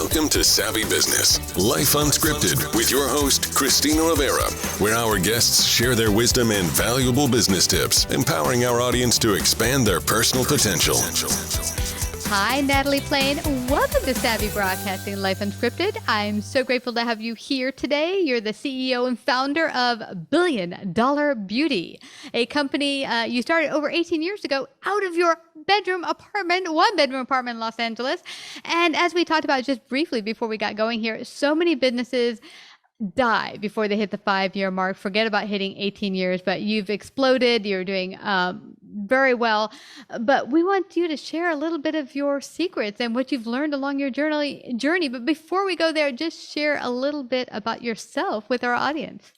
Welcome to Savvy Business, Life Unscripted, with your host, Christina Rivera, where our guests share their wisdom and valuable business tips, empowering our audience to expand their personal potential. Hi, Natalie Plain. Welcome to Savvy Broadcasting, Life Unscripted. I'm so grateful to have you here today. You're the CEO and founder of Billion Dollar Beauty, a company you started over 18 years ago out of your one-bedroom apartment in Los Angeles. And as we talked about just briefly before we got going here, so many businesses die before they hit the 5-year mark. Forget about hitting 18 years, but you've exploded. You're doing very well. But we want you to share a little bit of your secrets and what you've learned along your journey. But before we go there, just share a little bit about yourself with our audience.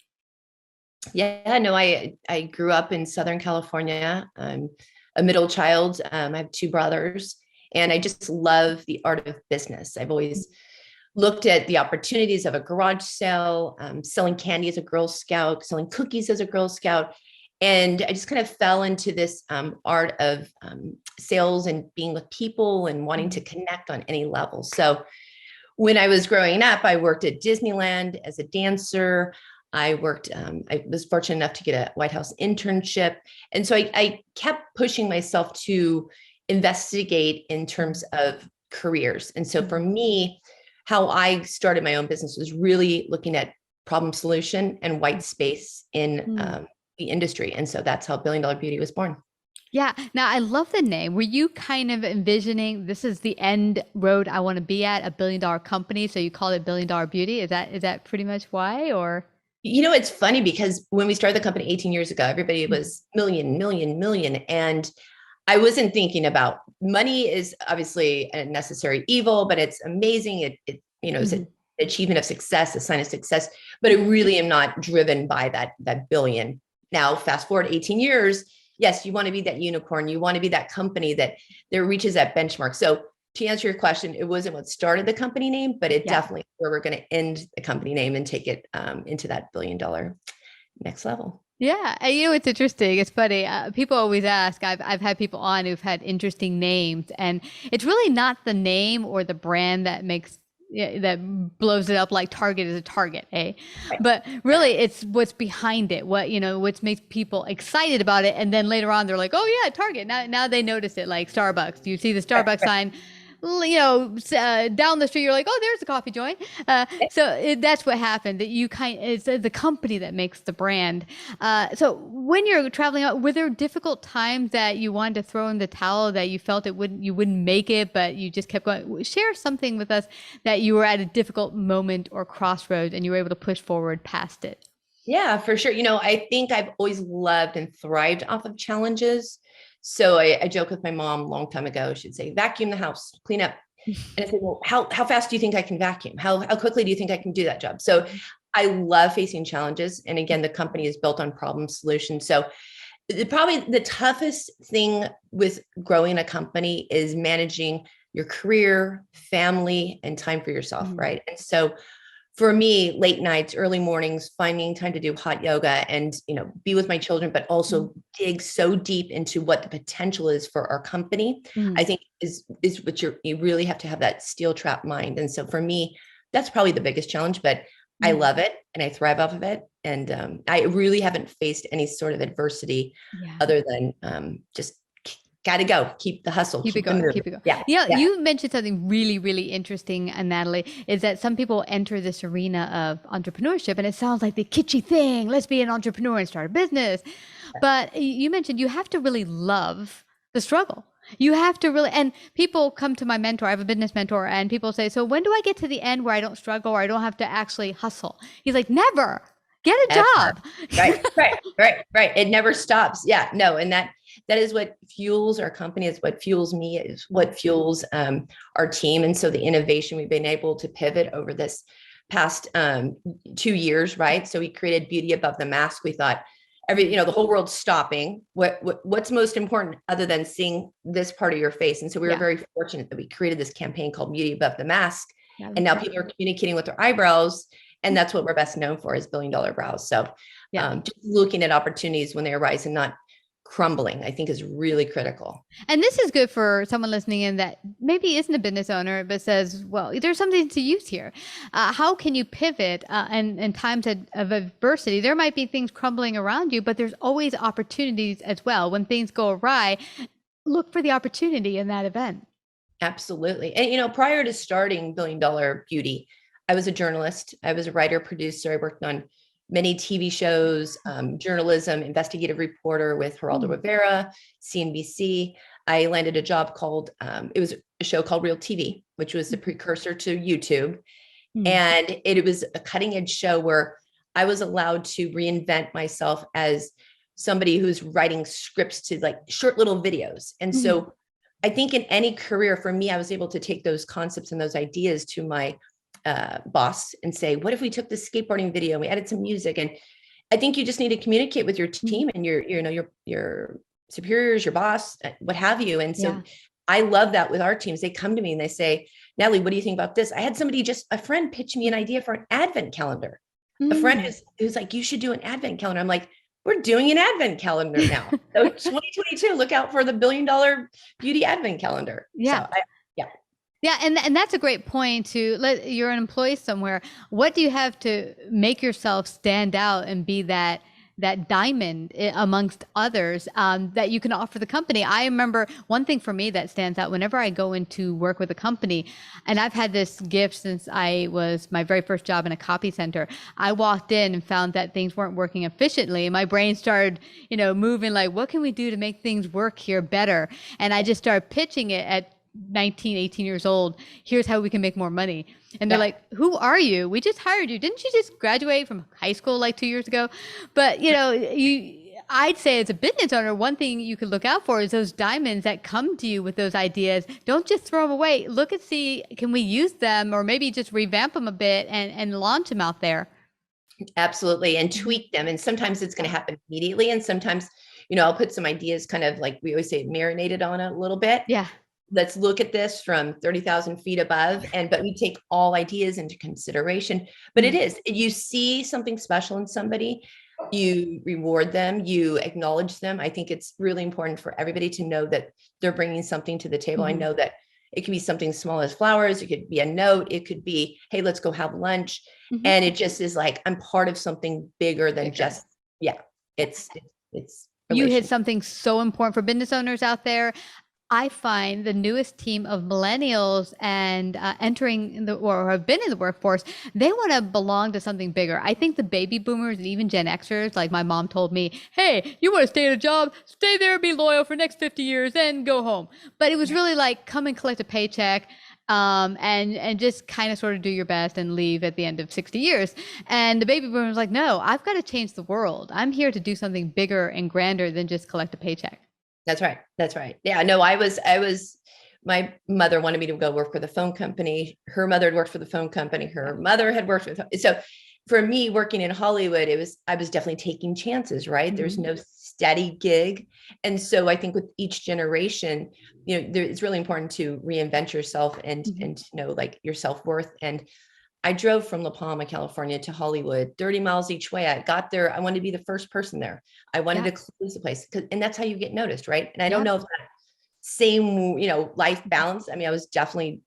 Yeah, no, I grew up in Southern California. I'm a middle child. I have 2 brothers, and I just love the art of business. I've always looked at the opportunities of a garage sale, selling candy as a Girl Scout, selling cookies as a Girl Scout. And I just kind of fell into this art of sales and being with people and wanting to connect on any level. So when I was growing up, I worked at Disneyland as a dancer. I was fortunate enough to get a White House internship. And so I kept pushing myself to investigate in terms of careers. And so for me, how I started my own business was really looking at problem solution and white space in the industry. And so that's how Billion Dollar Beauty was born. Yeah. Now, I love the name. Were you kind of envisioning this is the end road I want to be at, a billion-dollar company? So you call it Billion Dollar Beauty. Is that pretty much why? Or it's funny because when we started the company 18 years ago, everybody was million. And I wasn't thinking about money is obviously a necessary evil, but it's amazing. It is an achievement of success, a sign of success, but I really am not driven by that billion. Now, fast forward 18 years. Yes, you want to be that unicorn. You want to be that company that reaches that benchmark. So to answer your question, it wasn't what started the company name, but it definitely where we're going to end the company name and take it into that $1 billion next level. yeah, and it's interesting. It's funny. People always ask. I've had people on who've had interesting names, and it's really not the name or the brand that blows it up like Target is a Target, eh? Right. But really, it's what's behind it. What makes people excited about it, and then later on, they're like, "Oh yeah, Target." Now they notice it, like Starbucks. You see the Starbucks sign. Down the street, you're like, oh, there's a coffee joint. That's what happened. That it's the company that makes the brand. So when you're traveling out, were there difficult times that you wanted to throw in the towel, that you felt you wouldn't make it, but you just kept going? Share something with us that you were at a difficult moment or crossroads and you were able to push forward past it. Yeah, for sure. I think I've always loved and thrived off of challenges. So I joke with my mom a long time ago. She'd say, vacuum the house, clean up. And I said, well, how fast do you think I can vacuum? How quickly do you think I can do that job? So I love facing challenges. And again, the company is built on problem solution. So probably the toughest thing with growing a company is managing your career, family, and time for yourself, right? And so for me, late nights, early mornings, finding time to do hot yoga and, be with my children, but also dig so deep into what the potential is for our company, I think is what you really have to have that steel trap mind. And so for me, that's probably the biggest challenge, but I love it and I thrive off of it. And I really haven't faced any sort of adversity other than just got to go. Keep the hustle. Keep it going. Yeah. You mentioned something really, really interesting, Natalie, is that some people enter this arena of entrepreneurship and it sounds like the kitschy thing. Let's be an entrepreneur and start a business. But you mentioned you have to really love the struggle. You have to really, and people come to my mentor. I have a business mentor, and people say, so when do I get to the end where I don't struggle or I don't have to actually hustle? He's like, never. Get a job. Right. It never stops. Yeah, no. And that is what fuels our company. It's what fuels me. Is what fuels our team. And so the innovation we've been able to pivot over this past 2 years, right? So we created Beauty Above the Mask. We thought the whole world's stopping. What's most important other than seeing this part of your face? And so we were very fortunate that we created this campaign called Beauty Above the Mask. And now people are communicating with their eyebrows. And that's what we're best known for, is $1 billion brows. So just looking at opportunities when they arise and not crumbling, I think is really critical. And this is good for someone listening in that maybe isn't a business owner, but says, well, there's something to use here. How can you pivot in times of adversity? There might be things crumbling around you, but there's always opportunities as well. When things go awry, look for the opportunity in that event. Absolutely. And, prior to starting Billion Dollar Beauty, I was a journalist. I was a writer, producer. I worked on many TV shows, journalism, investigative reporter with Geraldo Rivera, CNBC. I landed a job called, it was a show called Real TV, which was the precursor to YouTube. And it was a cutting edge show where I was allowed to reinvent myself as somebody who's writing scripts to like short little videos. And so I think in any career for me, I was able to take those concepts and those ideas to my boss and say, what if we took this skateboarding video and we added some music? And I think you just need to communicate with your team and your superiors, your boss, what have you. And so I love that with our teams. They come to me and they say, Natalie, what do you think about this? I had a friend pitch me an idea for an advent calendar. A friend who's like, you should do an advent calendar. I'm like, we're doing an advent calendar now. So 2022, look out for the $1 billion beauty advent calendar. Yeah. So yeah. And that's a great point you're an employee somewhere. What do you have to make yourself stand out and be that diamond amongst others that you can offer the company? I remember one thing for me that stands out whenever I go into work with a company, and I've had this gift since I was my very first job in a copy center. I walked in and found that things weren't working efficiently. My brain started, moving like, what can we do to make things work here better? And I just started pitching it at 19, 18 years old. Here's how we can make more money. And they're like, who are you? We just hired you. Didn't you just graduate from high school like 2 years ago? But, I'd say as a business owner, one thing you could look out for is those diamonds that come to you with those ideas. Don't just throw them away. Look and see, can we use them or maybe just revamp them a bit and launch them out there? Absolutely. And tweak them. And sometimes it's going to happen immediately. And sometimes, I'll put some ideas kind of like we always say, marinated on it a little bit. Yeah. Let's look at this from 30,000 feet above. But we take all ideas into consideration. But it is, you see something special in somebody, you reward them, you acknowledge them. I think it's really important for everybody to know that they're bringing something to the table. I know that it could be something small as flowers. It could be a note. It could be, hey, let's go have lunch. And it just is like, I'm part of something bigger than just, it's you hit something so important for business owners out there. I find the newest team of millennials and entering or have been in the workforce, they want to belong to something bigger. I think the baby boomers and even Gen Xers, like my mom told me, hey, you want to stay at a job, stay there, be loyal for the next 50 years, then go home. But it was really like, come and collect a paycheck and just kind of sort of do your best and leave at the end of 60 years. And the baby boomers like, no, I've got to change the world. I'm here to do something bigger and grander than just collect a paycheck. That's right. That's right. Yeah, no, my mother wanted me to go work for the phone company. Her mother had worked for the phone company. Her mother had worked with, so for me working in Hollywood, I was definitely taking chances, right? There's no steady gig. And so I think with each generation, it's really important to reinvent yourself and to know like your self-worth. And I drove from La Palma, California to Hollywood, 30 miles each way. I got there. I wanted to be the first person there. I wanted to close the place and that's how you get noticed. Right. And I don't know if that same, life balance. I mean, I was definitely,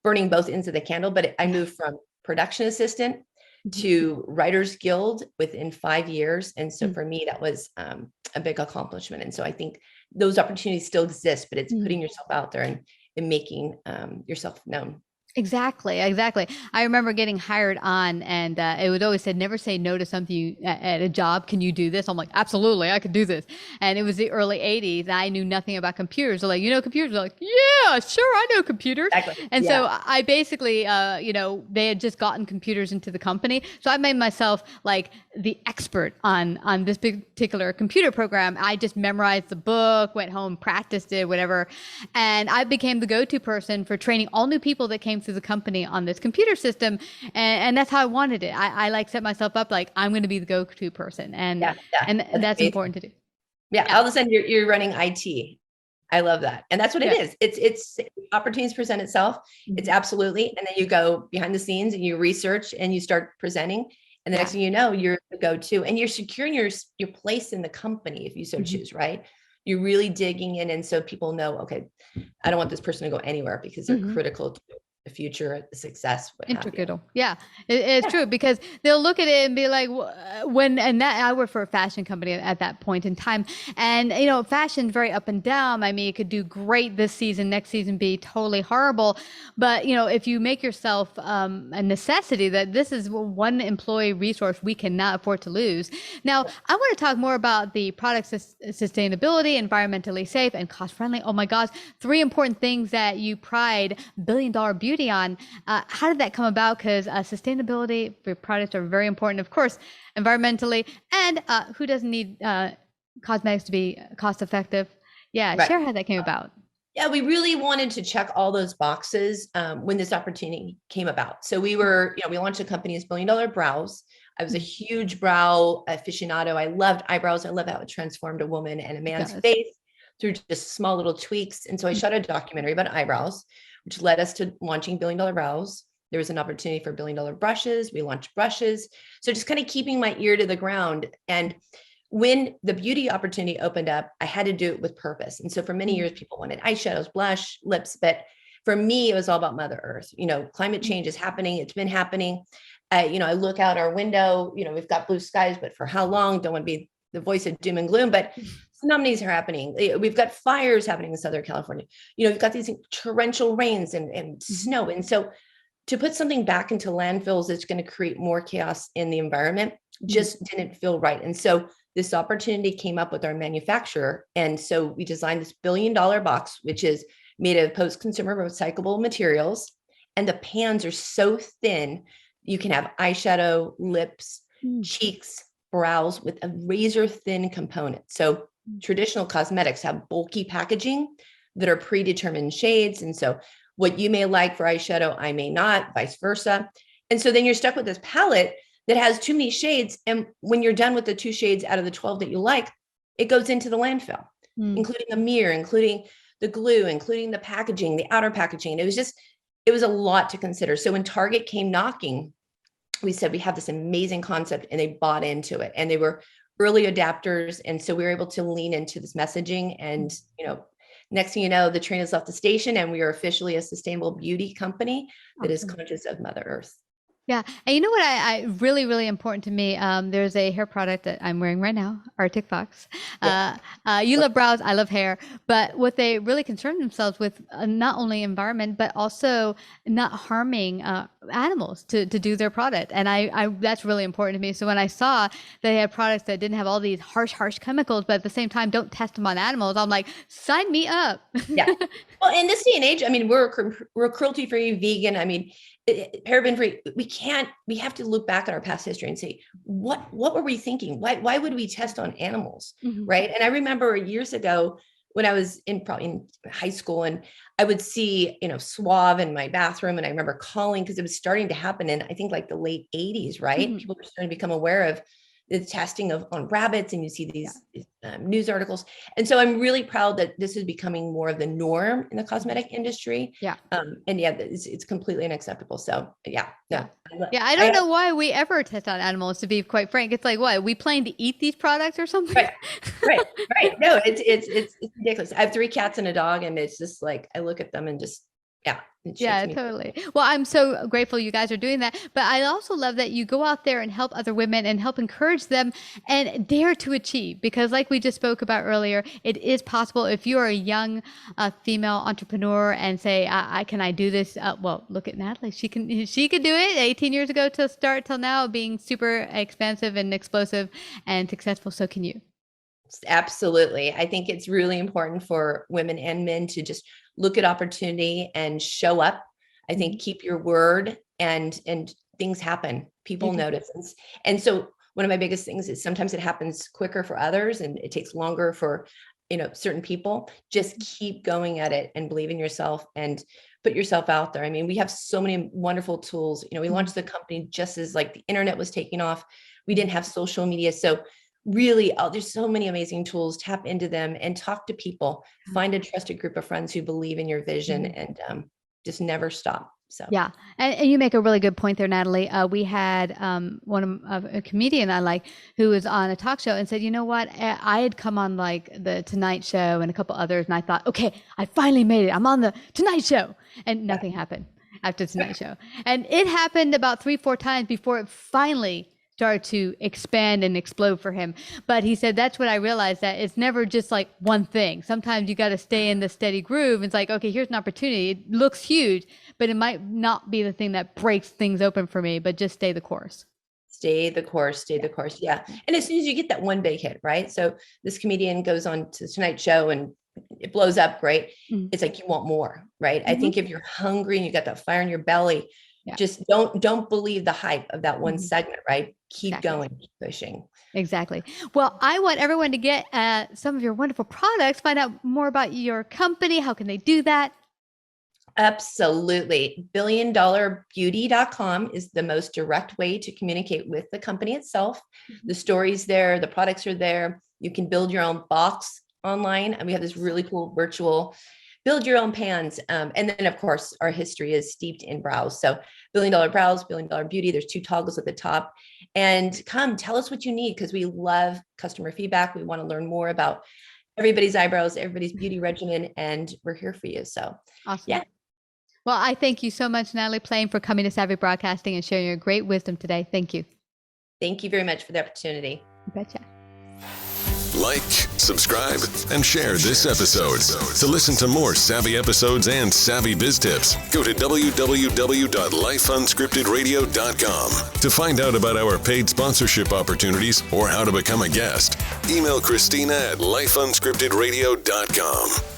burning both ends of the candle, but I moved from production assistant to Writers Guild within 5 years. And so for me, that was a big accomplishment. And so I think those opportunities still exist, but it's putting yourself out there and making yourself known. Exactly. I remember getting hired on and it would always say, never say no to something at a job. Can you do this? I'm like, absolutely, I could do this. And it was the early 80s. And I knew nothing about computers. They're like, computers? They're like, yeah, sure, I know computers. Exactly. And so I basically, they had just gotten computers into the company. So I made myself like the expert on this particular computer program. I just memorized the book, went home, practiced it, whatever. And I became the go-to person for training all new people that came through the company on this computer system. And that's how I wanted it. I like set myself up like I'm going to be the go-to person. And that's important to do. Yeah. All of a sudden you're running IT. I love that. And that's what it is. It's opportunities present itself. It's absolutely. And then you go behind the scenes and you research and you start presenting. And the next thing you know, you're the go-to, and you're securing your place in the company if you so choose, right? You're really digging in. And so people know, okay, I don't want this person to go anywhere because they're critical to the future, the success, what have you. Integral. Yeah, it's true, because they'll look at it and be like, and that I work for a fashion company at that point in time. And, fashion's very up and down. I mean, it could do great this season, next season be totally horrible. But, if you make yourself a necessity, that this is one employee resource we cannot afford to lose. Now, I want to talk more about the product sustainability, environmentally safe, and cost friendly. Oh my gosh, 3 important things that you pride $1 billion beauty on. How did that come about? Because sustainability for products are very important, of course, environmentally, and who doesn't need cosmetics to be cost effective? Yeah, right. Share how that came about. Yeah, we really wanted to check all those boxes when this opportunity came about. So we were, we launched a company as $1 billion brows. I was a huge brow aficionado. I loved eyebrows. I love how it transformed a woman and a man's face through just small little tweaks. And so I shot a documentary about eyebrows, which led us to launching $1 billion brows. There was an opportunity for $1 billion brushes. We launched brushes. So just kind of keeping my ear to the ground. And when the beauty opportunity opened up, I had to do it with purpose. And so for many years, people wanted eyeshadows, blush, lips. But for me, it was all about Mother Earth. Climate change is happening. It's been happening. I look out our window, we've got blue skies, but for how long? Don't want to be the voice of doom and gloom, but tsunamis are happening. We've got fires happening in Southern California. We've got these torrential rains and snow. And so to put something back into landfills that's going to create more chaos in the environment just didn't feel right. And so this opportunity came up with our manufacturer. And so we designed this $1 billion box, which is made of post-consumer recyclable materials. And the pans are so thin, you can have eyeshadow, lips, cheeks, brows with a razor thin component. So traditional cosmetics have bulky packaging that are predetermined shades. And so what you may like for eyeshadow, I may not, vice versa. And so then you're stuck with this palette that has too many shades. And when you're done with the 2 shades out of the 12 that you like, it goes into the landfill, including a mirror, including the glue, including the packaging, the outer packaging. It was a lot to consider. So when Target came knocking, we said, we have this amazing concept, and they bought into it, and they were early adapters. And so we were able to lean into this messaging, and, next thing you know, the train has left the station, and we are officially a sustainable beauty company that is conscious of Mother Earth. Yeah. And you know what I really, really important to me, there's a hair product that I'm wearing right now, Arctic Fox. You love brows, I love hair, but what they really concern themselves with, not only environment, but also not harming animals to do their product. And I that's really important to me. So when I saw they had products that didn't have all these harsh paraben's, but at the same time, don't test them on animals, I'm like, sign me up. Yeah. Well, in this day and age, I mean, we're cruelty-free, vegan. I mean, paraben-free. We have to look back at our past history and say, what were we thinking? Why would we test on animals? Right. And I remember years ago when I was probably in high school, and I would see, Suave in my bathroom. And I remember calling, because it was starting to happen in, I think, like the late 80s, right? People were starting to become aware of the testing on rabbits, and you see these news articles. And so I'm really proud that this is becoming more of the norm in the cosmetic industry. It's completely unacceptable. So I don't know why we ever test on animals, to be quite frank. It's like, what, we plan to eat these products or something? Right. No, it's ridiculous. I have 3 cats and a dog, and it's just like, I look at them and just, totally. Well, I'm so grateful you guys are doing that. But I also love that you go out there and help other women and help encourage them and dare to achieve, because like we just spoke about earlier, it is possible. If you are a young female entrepreneur and say, can I do this? Well, look at Natalie. She could do it 18 years ago to start till now being super expensive and explosive and successful. So can you. Absolutely. I think it's really important for women and men to just look at opportunity and show up. I think keep your word, and things happen. People notice. And so one of my biggest things is sometimes it happens quicker for others and it takes longer for, certain people. Just keep going at it and believe in yourself and put yourself out there. I mean, we have so many wonderful tools. We launched the company just as like the internet was taking off. We didn't have social media. So really, there's so many amazing tools. Tap into them and talk to people. Find a trusted group of friends who believe in your vision, and just never stop. So yeah, and you make a really good point there, Natalie. We had one of a comedian I like who was on a talk show and said, you know what? I had come on like the Tonight Show and a couple others, and I thought, okay, I finally made it. I'm on the Tonight Show, and nothing happened after the Tonight Show, and it happened about 3-4 times before it finally started to expand and explode for him. But he said that's what I realized, that it's never just like one thing. Sometimes you got to stay in the steady groove. It's like, okay, here's an opportunity. It looks huge, but it might not be the thing that breaks things open for me, but just stay the course. Stay the course, stay the course. Yeah. And as soon as you get that one big hit, right? So this comedian goes on to the Tonight Show and it blows up great. Mm-hmm. It's like, you want more, right? Mm-hmm. I think if you're hungry and you got that fire in your belly, just don't believe the hype of that one segment, right? Keep going, keep pushing. Exactly. Well, I want everyone to get some of your wonderful products, find out more about your company. How can they do that? Absolutely. $billiondollarbeauty.com is the most direct way to communicate with the company itself. The story's there, the products are there. You can build your own box online. And we have this really cool virtual build your own pans. And then of course, our history is steeped in brows. So $1 billion brows, $1 billion beauty. There's 2 toggles at the top, and come tell us what you need, because we love customer feedback. We want to learn more about everybody's eyebrows, everybody's beauty regimen, and we're here for you. So awesome. Yeah. Well, I thank you so much, Natalie Plain, for coming to Savvy Broadcasting and sharing your great wisdom today. Thank you. Thank you very much for the opportunity. You betcha. Like, subscribe, and share this episode. To listen to more savvy episodes and savvy biz tips, go to www.lifeunscriptedradio.com. To find out about our paid sponsorship opportunities or how to become a guest, email Christina at lifeunscriptedradio.com.